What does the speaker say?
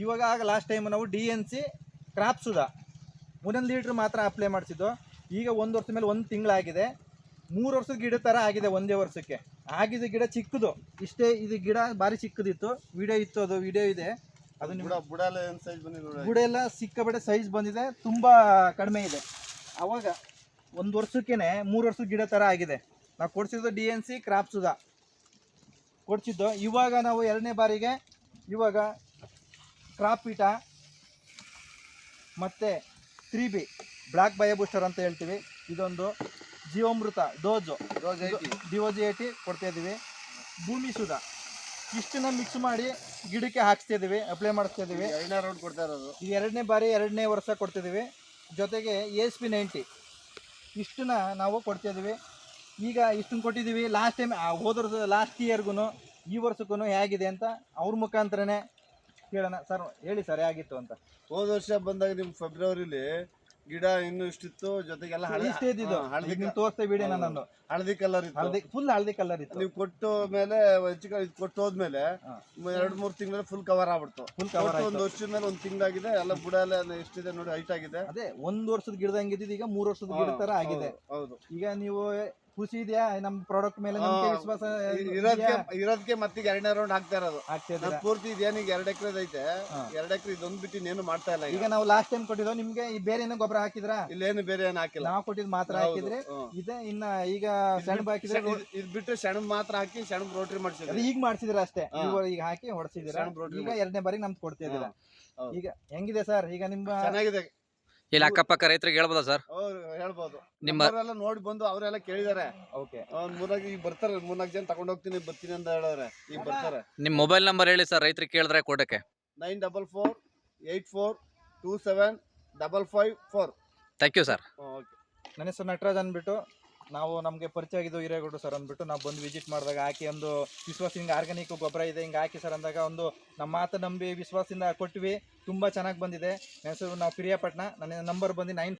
ಇವಾಗ ಆಗ last time ನಾವು DNC ಕ್ರಾಪ್ ಸುಧಾ 1 ಲೀಟ್ರ್ ಮಾತ್ರ ಅಪ್ಲೈ ಮಾಡಿಸಿದ್ದು. ಈಗ 1 ವರ್ಷದ ಮೇಲೆ 1 ತಿಂಗಳಾಗಿದೆ. 3 ವರ್ಷದ ಗಿಡ ಥರ ಆಗಿದೆ ಒಂದೇ ವರ್ಷಕ್ಕೆ. ಆಗಿದ ಗಿಡ ಚಿಕ್ಕದು, ಇಷ್ಟೇ. ಇದು ಗಿಡ ಭಾರಿ ಚಿಕ್ಕದಿತ್ತು. ವಿಡಿಯೋ ಇತ್ತು, ಅದು ವಿಡಿಯೋ ಇದೆ. ಅದು ಬುಡ ಎಲ್ಲ ಸಿಕ್ಕಾಪಟ್ಟೆ ಸೈಜ್ ಬಂದಿದೆ, ತುಂಬ ಕಡಿಮೆ ಇದೆ. ಅವಾಗ 1 ವರ್ಷಕ್ಕೇನೆ 3 ವರ್ಷದ ಗಿಡ ಥರ ಆಗಿದೆ. ನಾವು ಕೊಡಿಸಿದ್ದು DNC ಕ್ರಾಪ್ ಸುಧಾ ಕೊಡಿಸಿದ್ದು. ಇವಾಗ ನಾವು 2ನೇ ಬಾರಿಗೆ ಇವಾಗ ಕ್ರಾಪ್ ಪೀಟ ಮತ್ತು 3B ಬ್ಲ್ಯಾಕ್ ಬಯೋ ಬೂಸ್ಟರ್ ಅಂತ ಹೇಳ್ತೀವಿ. ಇದೊಂದು ಜೀವಾಮೃತ DOJ 80 ಕೊಡ್ತಾಯಿದ್ದೀವಿ. ಭೂಮಿ ಸುಧಾ ಇಷ್ಟನ್ನ ಮಿಕ್ಸ್ ಮಾಡಿ ಗಿಡಕ್ಕೆ ಹಾಕ್ಸ್ತಿದ್ದೀವಿ, ಅಪ್ಲೈ ಮಾಡಿಸ್ತಾಯಿದ್ದೀವಿ. 2ನೇ ರೌಂಡ್ ಕೊಡ್ತಾ ಇರೋದು ಇದು 2ನೇ ಬಾರಿ 2ನೇ ವರ್ಷ ಕೊಡ್ತಿದ್ದೀವಿ. ಜೊತೆಗೆ ASP 90 ಇಷ್ಟನ್ನ ನಾವು ಕೊಡ್ತಾಯಿದ್ದೀವಿ. ಈಗ ಇಷ್ಟನ್ನು ಕೊಟ್ಟಿದ್ದೀವಿ. ಲಾಸ್ಟ್ ಟೈಮ್ ಹೋದ ಲಾಸ್ಟ್ ಇಯರ್ಗೂ ಈ ವರ್ಷಕ್ಕೂ ಹೇಗಿದೆ ಅಂತ ಅವ್ರ ಮುಖಾಂತರನೇ ಕೇಳೋಣ. ಸರ್ ಹೇಳಿ ಸರ್, ಹೇಗಿತ್ತು ಅಂತ. ಹೋದ ವರ್ಷ ಬಂದಾಗ ನಿಮ್ ಫೆಬ್ರವರಿಲಿ ಗಿಡ ಇನ್ನೂ ಇಷ್ಟಿತ್ತು, ಜೊತೆಗೆಲ್ಲ ಇಷ್ಟೇ ಇದ್ದಿದ್ದು. ನೀವು ತೋರಿಸ್ತಾ ವಿಡಿಯೋನ ನಾನು ಹಳದಿ ಕಲರ್ ಇತ್ತು, ಫುಲ್ ಹಳದಿ ಕಲರ್ ಇತ್ತು. ನೀವು ಕೊಟ್ಟು ಮೇಲೆ ಕೊಟ್ಟು ಹೋದ್ಮೇಲೆ 2-3 ತಿಂಗಳ ಫುಲ್ ಕವರ್ ಆಗ್ಬಿಡ್ತು. ಫುಲ್ ಕವರ್ 1 ವರ್ಷದ ಮೇಲೆ 1 ತಿಂಗಳಾಗಿದೆ. ಎಲ್ಲ ಬುಡ ಎಲ್ಲ ಎಷ್ಟಿದೆ ನೋಡಿ, ಹೈಟ್ ಆಗಿದೆ. ಅದೇ 1 ವರ್ಷದ ಗಿಡದ ಹಂಗಿದ್ದು ಈಗ 3 ವರ್ಷದ ಗಿಡ ತರ ಆಗಿದೆ. ಹೌದು. ಈಗ ನೀವು ಖುಷಿ ಇದೆಯಾ ನಮ್ಮ ಪ್ರಾಡಕ್ಟ್ ಮೇಲೆ? ನಮಗೆ ವಿಶ್ವಾಸ ಇರೋದಕ್ಕೆ ಮತ್ತೆ 2ನೇ ರೌಂಡ್ ಹಾಕ್ತಾ ಇರೋದು. ಆಗ್ತಿದೆ ಪೂರ್ತಿ ಇದೇನೀಗ 2 ಎಕರೆ ಐತೆ. 2 ಎಕರೆ ಇದೊಂದು ಬಿಟ್ಟು ಇನ್ನೇನು ಮಾಡ್ತಾ ಇಲ್ಲ. ಈಗ ನಾವು ಲಾಸ್ಟ್ ಟೈಮ್ ಕೊಟ್ಟಿದ್ದು ನಿಮ್ಗೆ ಈ ಬೇರೆ ಏನೋ ಗೊಬ್ಬರ ಹಾಕಿದ್ರಾ? ಇಲ್ಲೇನು ಬೇರೆ ಏನು ಹಾಕಿಲ್ಲ, ನಾವು ಕೊಟ್ಟಿದ್ ಮಾತ್ರ ಹಾಕಿದ್ರೆ ಇದೆ. ಇನ್ನ ಈಗ ಸೆಣಬು ಹಾಕಿದ್ರೆ ಇದು ಬಿಟ್ಟು ಸೆಣಬು ಮಾತ್ರ ಹಾಕಿ ಸೆಣಬು ರೋಟ್ರಿ ಮಾಡ್ಸಿದ್ರೆ ಈಗ ಮಾಡ್ಸಿದ್ರ ಅಷ್ಟೇ. ಈಗ ಹಾಕಿ ಹೊಡ್ಸಿದಿರ. ಈಗ 2ನೇ ಬಾರಿ ನಮ್ಗೆ ಕೊಡ್ತಾ ಇದ್ದೀರಾ. ಈಗ ಹೆಂಗಿದೆ ಸರ್? ಈಗ ನಿಮ್ಮ ಚೆನ್ನಾಗಿದೆ. ಇಲ್ಲಿ ಅಕ್ಕಪಕ್ಕ ರೈತರಿಗೆ ಹೇಳ್ಬೋದಾ ಸರ್? ಹೇಳ್ಬೋದು. ನಿಮ್ಮವರೆಲ್ಲ ನೋಡಿ ಬಂದು ಅವರೆಲ್ಲ ಕೇಳಿದಾರೆ. ಓಕೆ, ಈಗ ಬರ್ತಾರೆ. 3-4 ಜನ ತಗೊಂಡ್ ಹೋಗ್ತೀನಿ ಬರ್ತೀನಿ ಅಂತ ಹೇಳವ್ರೆ. ಈಗ ಬರ್ತಾರೆ. ನಿಮ್ ಮೊಬೈಲ್ ನಂಬರ್ ಹೇಳಿ ಸರ್, ರೈತರಿಗೆ ಕೇಳಿದ್ರೆ ಕೊಡಕ್ಕೆ. 9448427554. Thank you sir. ನನ್ನ ಹೆಸರು ನಟರಾಜ್ ಅಂದ್ಬಿಟ್ಟು. ನಾವು ನಮಗೆ ಪರಿಚಯ ಆಗಿದ್ದು ಹಿರೇಗೌಡರು ಸರ್ ಅಂದ್ಬಿಟ್ಟು. ನಾವು ಬಂದು ವಿಸಿಟ್ ಮಾಡಿದಾಗ ಹಾಕಿ ಒಂದು ವಿಶ್ವಾಸ, ಹಿಂಗೆ ಆರ್ಗಾನಿಕ್ ಗೊಬ್ಬರ ಇದೆ ಹಿಂಗೆ ಹಾಕಿ ಸರ್ ಅಂದಾಗ ಒಂದು ನಮ್ಮ ಮಾತು ನಂಬಿ ವಿಶ್ವಾಸದಿಂದ ಕೊಟ್ವಿ. ತುಂಬ ಚೆನ್ನಾಗಿ ಬಂದಿದೆ. ನನ್ನ ಹೆಸರು ನಾವು ಪಿರಿಯಾಪಟ್ಟಣ. ನನ್ನ ನಂಬರ್ ಬಂದು 9